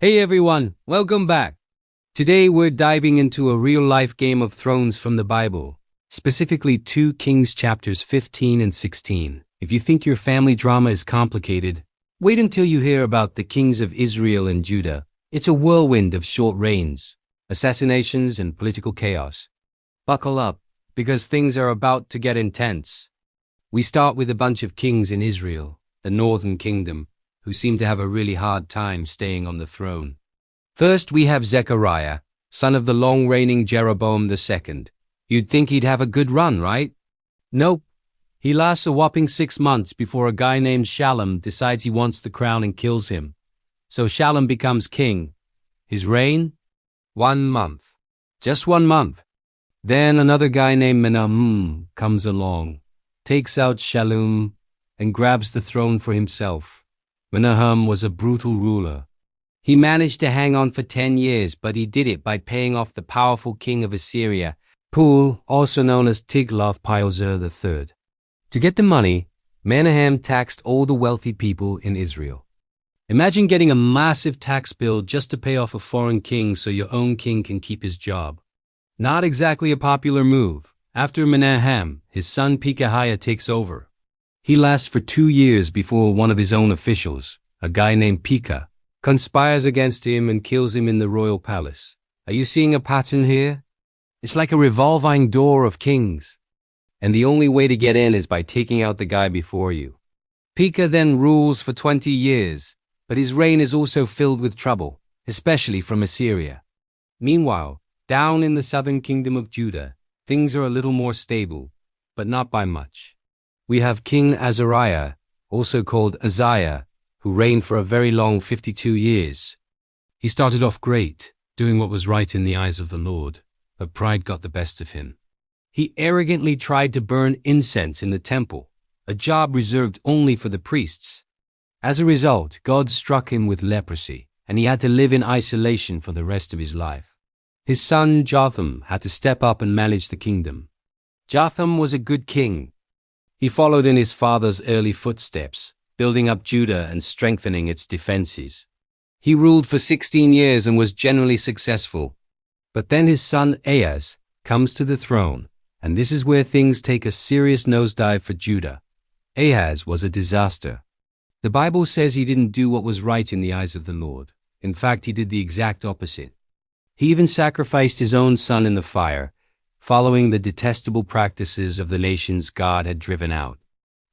Hey everyone, welcome back. Today we're diving into a real-life Game of Thrones from the Bible, specifically 2 Kings chapters 15 and 16. If you think your family drama is complicated, wait until you hear about the kings of Israel and Judah. It's a whirlwind of short reigns, assassinations, and political chaos. Buckle up, because things are about to get intense. We start with a bunch of kings in Israel, the northern kingdom, who seem to have a really hard time staying on the throne. First, we have Zechariah, son of the long-reigning Jeroboam II. You'd think he'd have a good run, right? Nope. He lasts a whopping 6 months before a guy named Shallum decides he wants the crown and kills him. So Shallum becomes king. His reign? 1 month. Just 1 month. Then another guy named Menahem comes along, takes out Shallum, and grabs the throne for himself. Menahem was a brutal ruler. He managed to hang on for 10 years, but he did it by paying off the powerful king of Assyria, Pul, also known as Tiglath-Pileser III. To get the money, Menahem taxed all the wealthy people in Israel. Imagine getting a massive tax bill just to pay off a foreign king so your own king can keep his job. Not exactly a popular move. After Menahem, his son Pekahiah takes over. He lasts for 2 years before one of his own officials, a guy named Pekah, conspires against him and kills him in the royal palace. Are you seeing a pattern here? It's like a revolving door of kings. And the only way to get in is by taking out the guy before you. Pekah then rules for 20 years, but his reign is also filled with trouble, especially from Assyria. Meanwhile, down in the southern kingdom of Judah, things are a little more stable, but not by much. We have King Azariah, also called Uzziah, who reigned for a very long 52 years. He started off great, doing what was right in the eyes of the Lord, but pride got the best of him. He arrogantly tried to burn incense in the temple, a job reserved only for the priests. As a result, God struck him with leprosy, and he had to live in isolation for the rest of his life. His son Jotham had to step up and manage the kingdom. Jotham was a good king. He followed in his father's early footsteps, building up Judah and strengthening its defenses. He ruled for 16 years and was generally successful. But then his son Ahaz comes to the throne, and this is where things take a serious nosedive for Judah. Ahaz was a disaster. The Bible says he didn't do what was right in the eyes of the Lord. In fact, he did the exact opposite. He even sacrificed his own son in the fire, following the detestable practices of the nations God had driven out.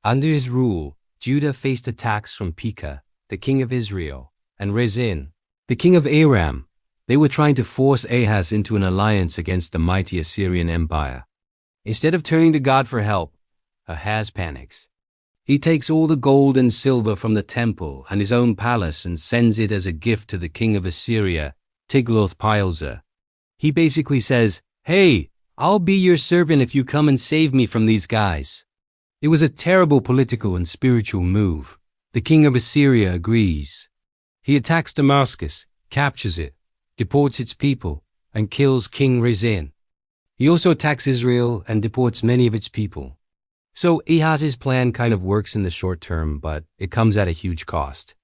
Under his rule, Judah faced attacks from Pekah, the king of Israel, and Rezin, the king of Aram. They were trying to force Ahaz into an alliance against the mighty Assyrian Empire. Instead of turning to God for help, Ahaz panics. He takes all the gold and silver from the temple and his own palace and sends it as a gift to the king of Assyria, Tiglath-Pileser. He basically says, "Hey, I'll be your servant if you come and save me from these guys." It was a terrible political and spiritual move. The king of Assyria agrees. He attacks Damascus, captures it, deports its people, and kills King Rezin. He also attacks Israel and deports many of its people. So Ahaz's plan kind of works in the short term, but it comes at a huge cost.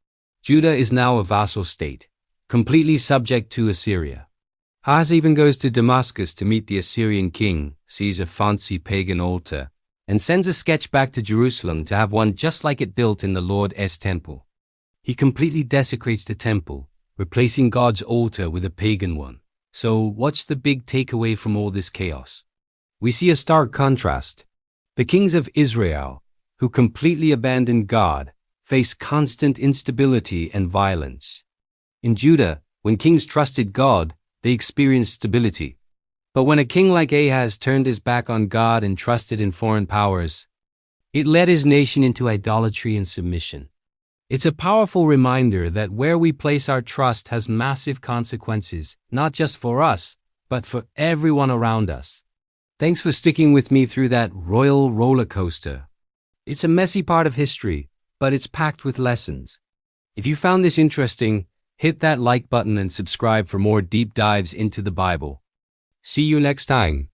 Judah is now a vassal state, completely subject to Assyria. Ahaz even goes to Damascus to meet the Assyrian king, sees a fancy pagan altar, and sends a sketch back to Jerusalem to have one just like it built in the Lord's temple. He completely desecrates the temple, replacing God's altar with a pagan one. So what's the big takeaway from all this chaos? We see a stark contrast. The kings of Israel, who completely abandoned God, face constant instability and violence. In Judah, when kings trusted God, they experienced stability. But when a king like Ahaz turned his back on God and trusted in foreign powers, it led his nation into idolatry and submission. It's a powerful reminder that where we place our trust has massive consequences, not just for us, but for everyone around us. Thanks for sticking with me through that royal roller coaster. It's a messy part of history, but it's packed with lessons. If you found this interesting, hit that like button and subscribe for more deep dives into the Bible. See you next time.